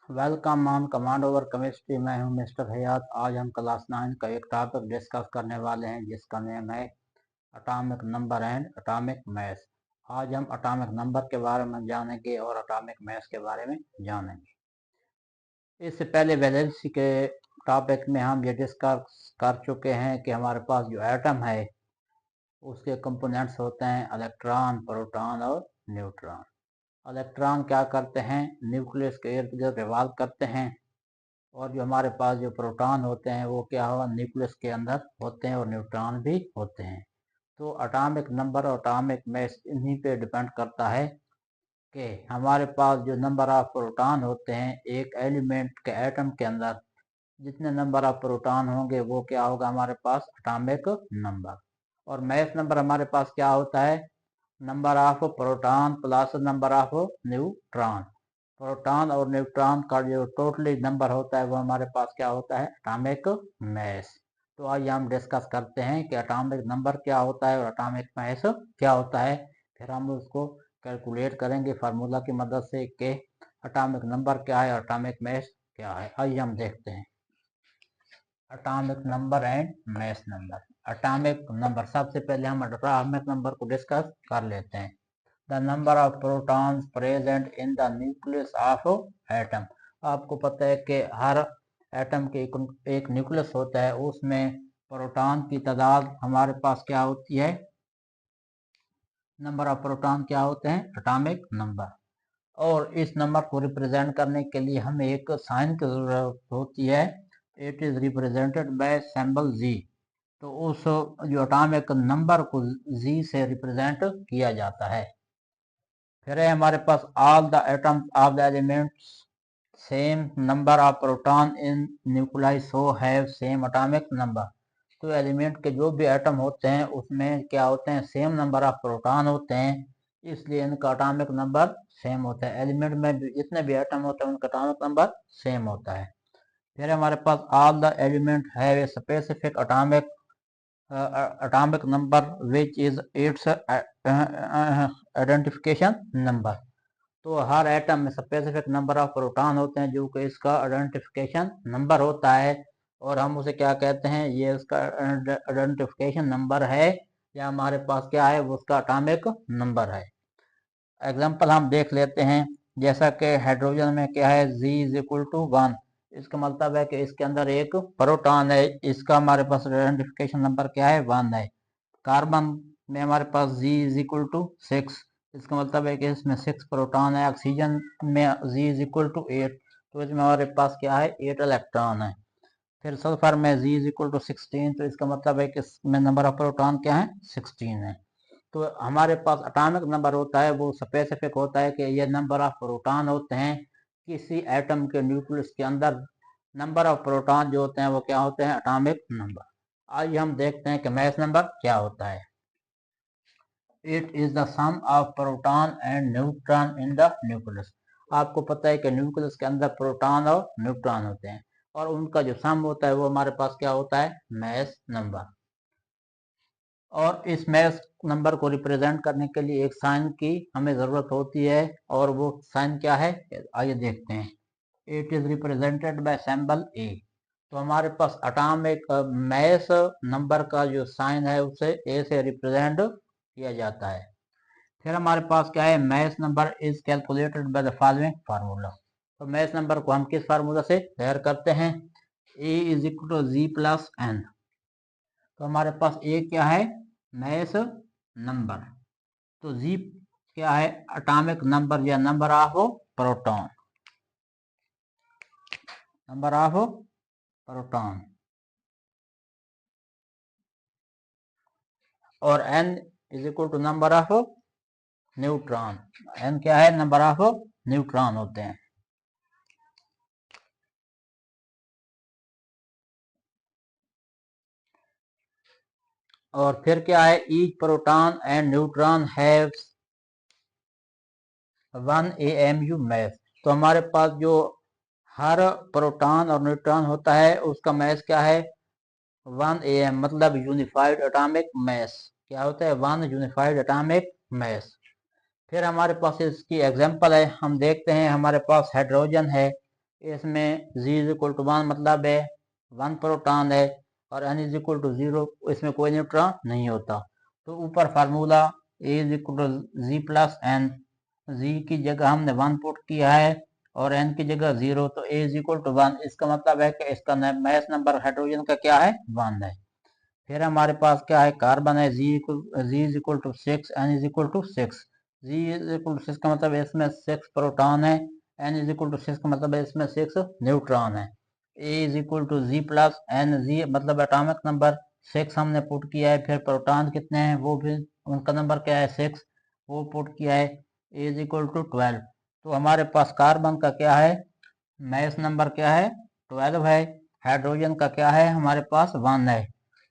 Welcome on command over chemistry. मैं हूं mister हयात। आज हम क्लास 9 का एक टॉपिक डिस्कस करने वाले हैं जिसका नेम है atomic number and atomic mass. आज हम एटॉमिक नंबर के बारे में जानेंगे और एटॉमिक मास के बारे में जानेंगे। इससे पहले वैलेंसी के टॉपिक में हम ये डिस्कस कर चुके हैं कि हमारे पास जो एटम है उसके कंपोनेंट्स होते हैं इलेक्ट्रॉन, प्रोटॉन और न्यूट्रॉन। इलेक्ट्रॉन क्या करते हैं, न्यूक्लियस के इर्द गिर्द रिवॉल्व करते हैं, और जो हमारे पास जो प्रोटॉन होते हैं वो क्या हुआ, न्यूक्लियस के अंदर होते हैं, और न्यूट्रॉन भी होते हैं। तो एटॉमिक नंबर और एटॉमिक मास इन्हीं पे डिपेंड करता है कि हमारे पास जो नंबर ऑफ प्रोटॉन होते हैं एक एलिमेंट के एटम के अंदर, जितने नंबर ऑफ प्रोटॉन होंगे वो क्या होगा हमारे पास एटॉमिक नंबर। और मास नंबर हमारे पास क्या होता है, number of proton plus number of neutron. Proton और न्यूट्रॉन का जो टोटली नंबर होता है वो हमारे पास क्या होता है, एटॉमिक मास। तो आइए हम डिस्कस करते हैं कि एटॉमिक नंबर क्या होता है और एटॉमिक मास क्या होता है। फिर हम उसको कैलकुलेट करेंगे फार्मूला की मदद से कि एटॉमिक नंबर क्या है और एटॉमिक मास क्या है। आइए हम देखते हैं atomic number and mass number. Atomic number, सबसे पहले हम एटॉमिक नंबर को डिस्कस कर लेते हैं। The number of protons present in the nucleus of atom. आपको पता है कि हर एटम के एक न्यूक्लियस होता है, उसमें प्रोटॉन की तादाद हमारे पास क्या होती है, नंबर ऑफ प्रोटॉन क्या होते हैं, एटॉमिक नंबर। और इस नंबर को रिप्रेजेंट करने के लिए हमें एक साइन की जरूरत होती है। It is represented by symbol Z. तो उस जो एटॉमिक नंबर को जी से रिप्रेजेंट किया जाता है। फिर है हमारे पास all the atoms of the elements same number of proton in nucleus so have same atomic number. तो एलिमेंट के जो भी एटम होते हैं उसमें क्या होते हैं, सेम नंबर ऑफ प्रोटॉन होते हैं, इसलिए इनका एटॉमिक नंबर सेम होता है। एलिमेंट में जितने भी एटम होते हैं उनका एटॉमिक नंबर सेम होता है। फिर हमारे पास all the element have a specific atomic number which is its identification number। तो हर एटम में स्पेसिफिक नंबर ऑफ प्रोटॉन होते हैं जो कि इसका आइडेंटिफिकेशन नंबर होता है, और हम उसे क्या कहते हैं, ये उसका आइडेंटिफिकेशन नंबर है, या हमारे पास क्या है, वो उसका एटॉमिक नंबर है। एग्जांपल हम देख लेते हैं, जैसा कि हाइड्रोजन में क्या है, Z इज इक्वल टू 1। इसका मतलब है कि इसके अंदर एक प्रोटॉन है, इसका हमारे पास आइडेंटिफिकेशन नंबर क्या है, 1 है। कार्बन में हमारे पास Z इज इक्वल टू 6। इसका मतलब है कि इसमें 6 प्रोटॉन है। ऑक्सीजन में Z इज इक्वल टू 8, तो इसमें हमारे पास क्या है, 8 इलेक्ट्रॉन है। फिर सल्फर में Z इज इक्वल टू 16, तो इसका मतलब है कि इसमें नंबर ऑफ प्रोटॉन क्या है, 16 है। तो हमारे पास एटॉमिक नंबर होता है वो स्पेसिफिक होता है कि ये नंबर ऑफ प्रोटॉन होते हैं किसी एटम के न्यूक्लियस के अंदर। नंबर ऑफ प्रोटॉन जो होते हैं वो क्या होते हैं, एटॉमिक नंबर। आइए हम देखते हैं कि मास नंबर क्या होता है। It is the sum of proton and neutron in the nucleus. आपको पता है कि न्यूक्लियस के अंदर प्रोटॉन और न्यूट्रॉन होते हैं, और उनका जो सम होता है वो हमारे पास क्या होता है, मास नंबर। और इस मास नंबर को रिप्रेजेंट करने के लिए एक साइन की हमें ज़रूरत होती है, और वो साइन क्या है, आइए देखते हैं। It is represented by symbol A. तो हमारे पास एटॉमिक मास नंबर का जो साइन है उसे ए से रिप्रेजेंट किया जाता है। फिर हमारे पास क्या है, mass number is calculated by the following formula. तो मास नंबर को हम किस फार्मूला से तैयार करते हैं, A is equal to Z plus N. तो हमारे पास ए क्या है, मास नंबर, तो जी क्या है, एटॉमिक नंबर या number of proton, number of proton. और N is equal to number of neutron. N क्या है, नंबर ऑफ न्यूट्रॉन होते हैं। और फिर क्या है, each proton and neutron have 1 AMU मास। तो हमारे पास जो हर प्रोटॉन और न्यूट्रॉन होता है उसका मास क्या है, 1 AM, मतलब यूनिफाइड एटॉमिक मास। क्या होता है, 1 यूनिफाइड एटॉमिक मास। फिर हमारे पास इसकी एग्जांपल है, हम देखते हैं हमारे पास हाइड्रोजन है, इसमें Z इज इक्वल टू 1 मतलब है 1 प्रोटॉन है, और N इज इक्वल टू 0, इसमें कोई न्यूट्रॉन नहीं होता। तो ऊपर formula A is equal to Z plus N, Z की जगह हमने 1 पुट किया है और N की जगह 0, तो A इज इक्वल टू 1। इसका मतलब है कि इसका मास नंबर हाइड्रोजन का क्या है, 1 है। फिर हमारे पास क्या है, कार्बन है, Z is equal to 6, N is equal to 6। Z is equal to 6 का मतलब इसमें 6 प्रोटॉन है, N इज इक्वल टू 6 का मतलब इसमें 6 न्यूट्रॉन है। A is equal to Z plus N, Z मतलब एटॉमिक नंबर 6 हमने पुट किया है, फिर प्रोटॉन कितने हैं वो भी उनका नंबर क्या है 6, वो पुट किया है, A इज इक्वल टू 12। तो हमारे पास कार्बन का क्या है, मास नंबर क्या है 12 है, हाइड्रोजन का क्या है हमारे पास 1 है।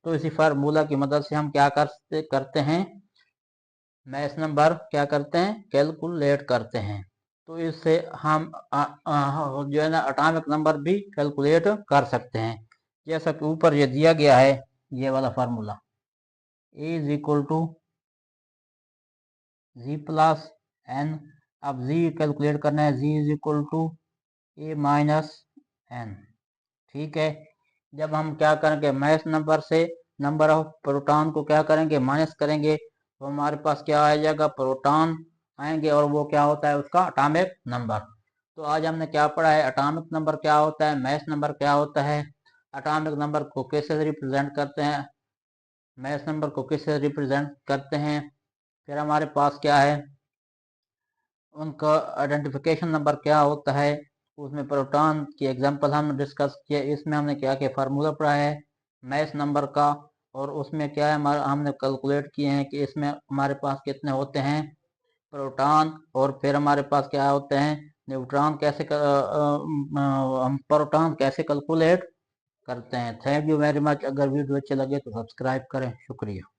तो इसी फार्मूला की मदद से हम क्या करते हैं, मास नंबर क्या करते हैं, कैलकुलेट करते हैं। तो इससे हम जो है ना एटॉमिक नंबर भी कैलकुलेट कर सकते हैं, जैसा कि ऊपर ये दिया गया है, ये वाला formula A is equal to Z plus N। अब Z कैलकुलेट करना है, Z is equal to A minus N। ठीक है, जब हम क्या करेंगे, मास नंबर से नंबर ऑफ प्रोटॉन को क्या करेंगे, माइनस करेंगे, तो हमारे पास क्या आ जाएगा, प्रोटॉन आएंगे, और वो क्या होता है उसका एटॉमिक नंबर। तो आज हमने क्या पढ़ा है, एटॉमिक नंबर क्या होता है, मास नंबर क्या होता है, एटॉमिक नंबर को कैसे रिप्रेजेंट करते हैं, मास नंबर को कैसे रिप्रेजेंट करते हैं, फिर हमारे पास क्या है, उनका आइडेंटिफिकेशन नंबर क्या होता है, उसमें प्रोटॉन की एग्जांपल हमने डिस्कस किया। इसमें हमने क्या क्या फार्मूला पढ़ा है मास नंबर का, और उसमें क्या है हमारा हमने कैलकुलेट किए हैं कि इसमें हमारे पास कितने होते हैं प्रोटॉन, और फिर हमारे पास क्या होते हैं न्यूट्रॉन, कैसे हम प्रोटॉन कैसे कैलकुलेट करते हैं। Thank you very much. अगर वीडियो अच्छे लगे तो सब्सक्राइब करें। शुक्रिया।